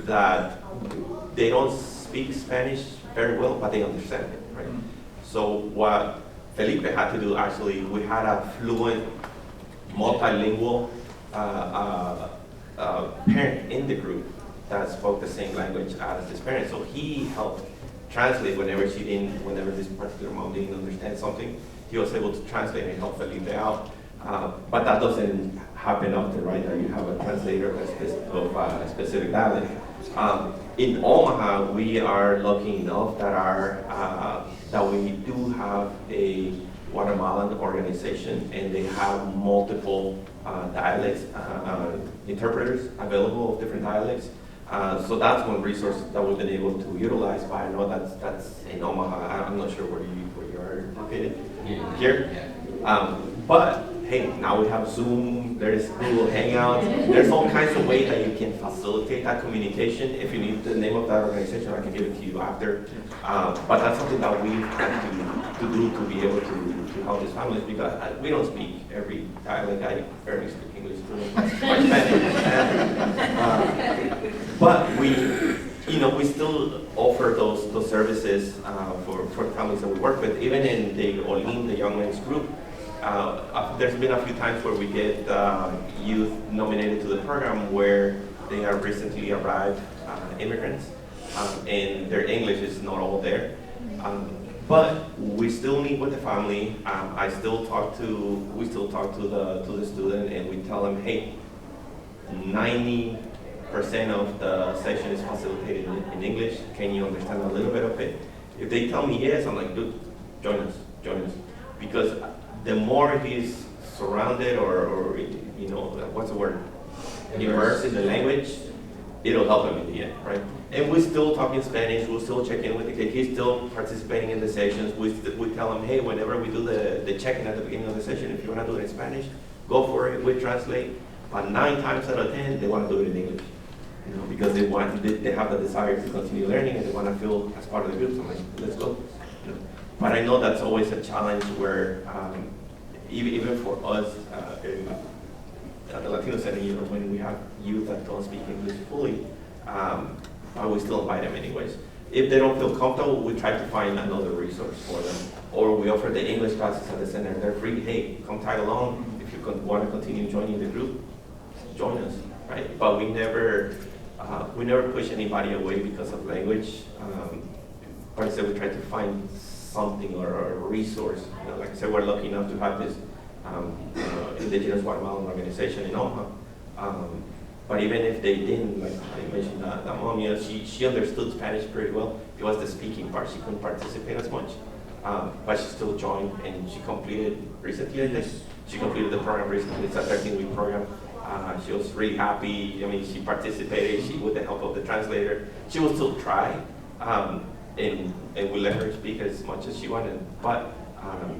that they don't speak Spanish very well, but they understand it, right? So what Felipe had to do, actually, we had a fluent, multilingual parent in the group that spoke the same language as his parents. So he helped translate whenever this particular mom didn't understand something. He was able to translate and help Felipe out. But that doesn't happen often, right? That you have a translator of a specific dialect. In Omaha, we are lucky enough that we do have a Guatemalan organization, and they have multiple dialects, interpreters available of different dialects. So that's one resource that we've been able to utilize. But I know that's in Omaha. I'm not sure where you are located. Here. But hey, now we have Zoom, there's Google Hangouts, there's all kinds of ways that you can facilitate that communication. If you need the name of that organization, I can give it to you after. But that's something that we had to do to be able to help these families, because we don't speak every dialect. I barely speak English, but we still offer those services for families that we work with. Even in the Olim, the Young Men's Group, there's been a few times where we get youth nominated to the program where they are recently arrived immigrants, and their English is not all there. But we still meet with the family. We still talk to the student, and we tell them, hey, 90% of the session is facilitated in English. Can you understand a little bit of it? If they tell me yes, I'm like, dude, join us. Because the more he's surrounded or what's the word? Immersed in the language, it'll help him in the end, right? And we still talk in Spanish, we'll still check in with the kid. He's still participating in the sessions. We tell him, hey, whenever we do the check-in at the beginning of the session, if you want to do it in Spanish, go for it, we translate. But 9 times out of 10, they want to do it in English. Because they have the desire to continue learning, and they want to feel as part of the group. So I'm like, let's go. But I know that's always a challenge where even for us at the Latino Center, when we have youth that don't speak English fully, we still invite them anyways. If they don't feel comfortable, we try to find another resource for them. Or we offer the English classes at the center. They're free. Hey, come tag along. If you want to continue joining the group, join us, right? But we never push anybody away because of language. But instead, we try to find something or a resource. Like I said, we're lucky enough to have this indigenous Guatemalan organization in Omaha. But even if they didn't, like I mentioned, that mom, she understood Spanish pretty well. It was the speaking part. She couldn't participate as much. But she still joined, and she completed recently, I think. She completed the program recently. It's a 13-week program. She was really happy. I mean, she participated. With the help of the translator, she will still try. And we let her speak as much as she wanted. But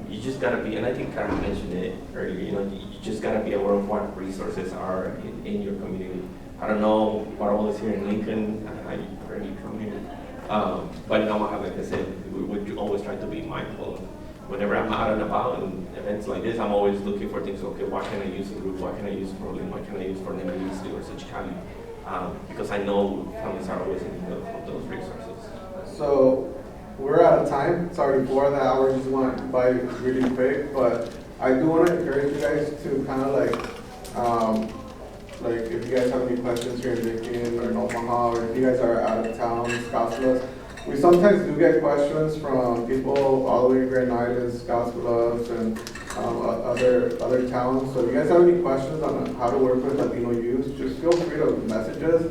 you just gotta be, and I think Karen mentioned it earlier, you just gotta be aware of what resources are in your community. I don't know what all is here in Lincoln, or any community. But in Omaha, like I said, we always try to be mindful. Whenever I'm out and about in events like this, I'm always looking for things. Okay, what can I use in group? What can I use for Olim? What can I use for Nemesli or Xochicalli? Because I know families are always in need of those resources. So we're out of time. It's already 4 hours. Just went by really quick, but I do want to encourage you guys to kind of like if you guys have any questions here in Lincoln or in Omaha, or if you guys are out of town, Scouts Clubs. We sometimes do get questions from people all the way in Grand Island, Scouts Clubs, and other towns. So if you guys have any questions on how to work with Latino youth, just feel free to message us.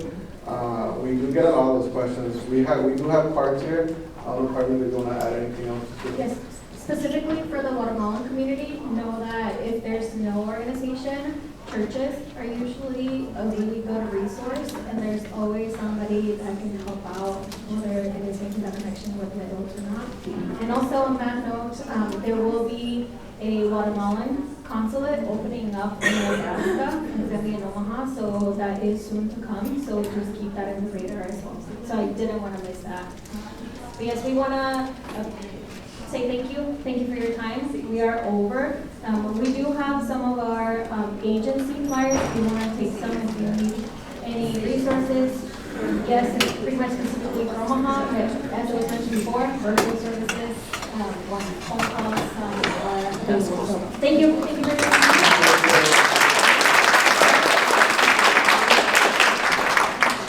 We do get a lot of those questions. We do have cards here. I don't know, Carmen, if you want to add anything else? Yes, specifically for the Guatemalan community, know that if there's no organization, churches are usually a really good resource, and there's always somebody that can help out, whether it is making that connection with the adults or not. And also on that note, there will be a Guatemalan consulate opening up in Nebraska, and then in Omaha, so that is soon to come, so just keep that in the radar as well. So I didn't want to miss that. But yes, we want to say thank you for your time. We are over. We do have some of our agency flyers, if you want to take some, if you need any resources. Yes, it's pretty much specifically for Omaha, but as I was mentioned before, virtual services, phone calls, are available. So thank you.